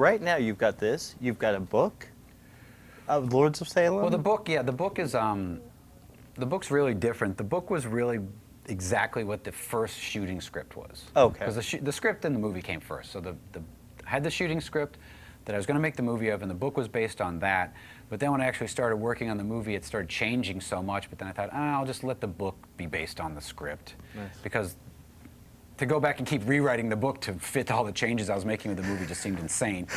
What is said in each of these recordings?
right now you've got this. You've got a book of Lords of Salem. Well, the book is the book's really different. The book was really exactly what the first shooting script was. Okay. Because the script and the movie came first. So I had the shooting script that I was going to make the movie of, and the book was based on that. But then when I actually started working on the movie, it started changing so much. But then I thought, I'll just let the book be based on the script. Nice. Because to go back and keep rewriting the book to fit all the changes I was making with the movie just seemed insane.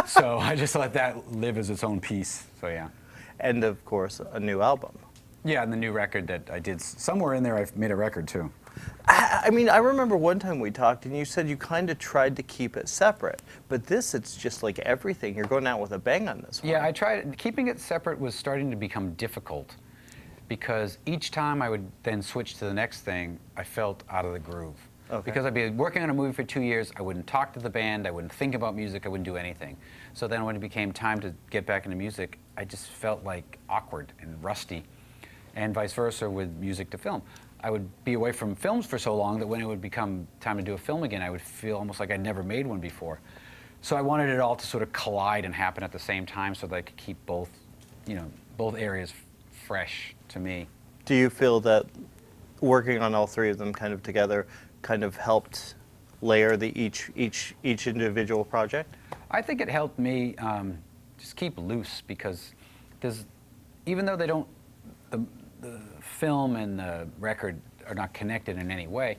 So I just let that live as its own piece. So yeah. And of course, a new album. Yeah, and the new record that I did, somewhere in there I made a record too. I mean, I remember one time we talked and you said you kind of tried to keep it separate, but this, it's just like everything. You're going out with a bang on this one. Yeah, I tried. Keeping it separate was starting to become difficult because each time I would then switch to the next thing, I felt out of the groove. Okay. Because I'd be working on a movie for 2 years, I wouldn't talk to the band, I wouldn't think about music, I wouldn't do anything. So then when it became time to get back into music, I just felt like awkward and rusty, and vice versa with music to film. I would be away from films for so long that when it would become time to do a film again, I would feel almost like I'd never made one before. So I wanted it all to sort of collide and happen at the same time so that I could keep both, both areas fresh to me. Do you feel that working on all three of them kind of together kind of helped layer each individual project? I think it helped me just keep loose because even though they don't, the film and the record are not connected in any way,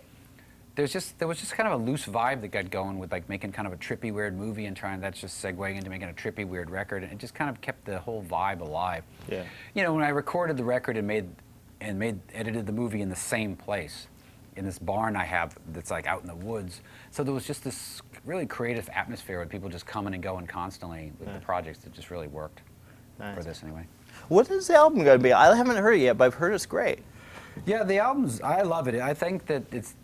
there was just kind of a loose vibe that got going with like making kind of a trippy weird movie and that's just segueing into making a trippy weird record, and it just kind of kept the whole vibe alive. Yeah. When I recorded the record and edited the movie in the same place, in this barn I have that's like out in the woods. So there was just this really creative atmosphere with people just coming and going constantly with the projects that just really worked. Nice. For this anyway. What is the album going to be? I haven't heard it yet, but I've heard it's great. Yeah, the album's, I love it. I think that it's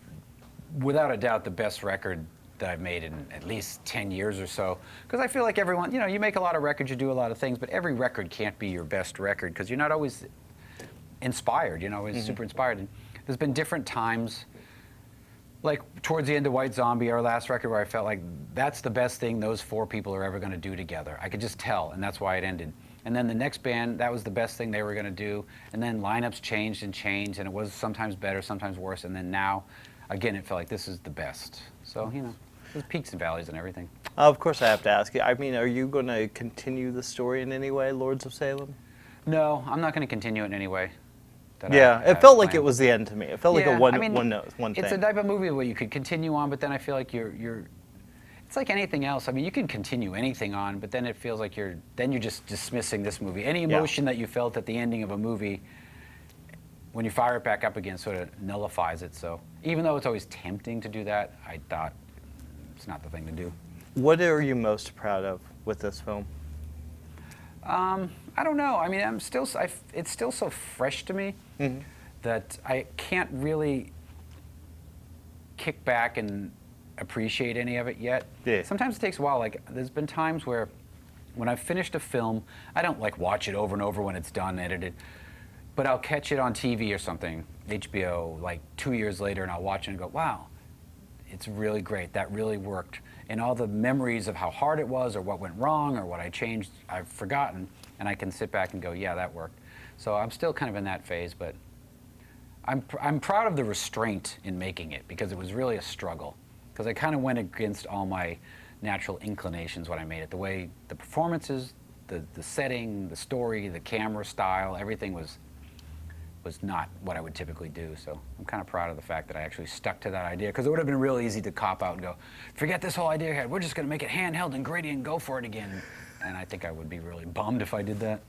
without a doubt the best record that I've made in at least 10 years or so. Because I feel like everyone, you make a lot of records, you do a lot of things, but every record can't be your best record because you're not always inspired, always super inspired. And there's been different times, like towards the end of White Zombie, our last record, where I felt like that's the best thing those four people are ever going to do together. I could just tell, and that's why it ended. And then the next band, that was the best thing they were going to do. And then lineups changed, and it was sometimes better, sometimes worse. And then now, again, it felt like this is the best. So, there's peaks and valleys and everything. Of course I have to ask you. I mean, are you going to continue the story in any way, Lords of Salem? No, I'm not going to continue it in any way. Yeah, it felt like it was the end to me. It felt like a one thing. It's a type of movie where you could continue on, but then I feel like it's like anything else. I mean, you can continue anything on, but then it feels like you're just dismissing this movie. Any emotion that you felt at the ending of a movie, when you fire it back up again, sort of nullifies it. So even though it's always tempting to do that, I thought it's not the thing to do. What are you most proud of with this film? I don't know. I mean, it's still so fresh to me that I can't really kick back and appreciate any of it yet. Yeah. Sometimes it takes a while. Like, there's been times where when I've finished a film, I don't like watch it over and over when it's done, edited, but I'll catch it on TV or something, HBO, like 2 years later, and I'll watch it and go, wow, it's really great. That really worked. And all the memories of how hard it was or what went wrong or what I changed, I've forgotten, and I can sit back and go, yeah, that worked. So I'm still kind of in that phase, but I'm proud of the restraint in making it because it was really a struggle. Because I kind of went against all my natural inclinations when I made it. The way the performances, the setting, the story, the camera style, everything was not what I would typically do. So I'm kind of proud of the fact that I actually stuck to that idea, because it would have been real easy to cop out and go, forget this whole idea I had, we're just going to make it handheld and gritty and go for it again. And I think I would be really bummed if I did that.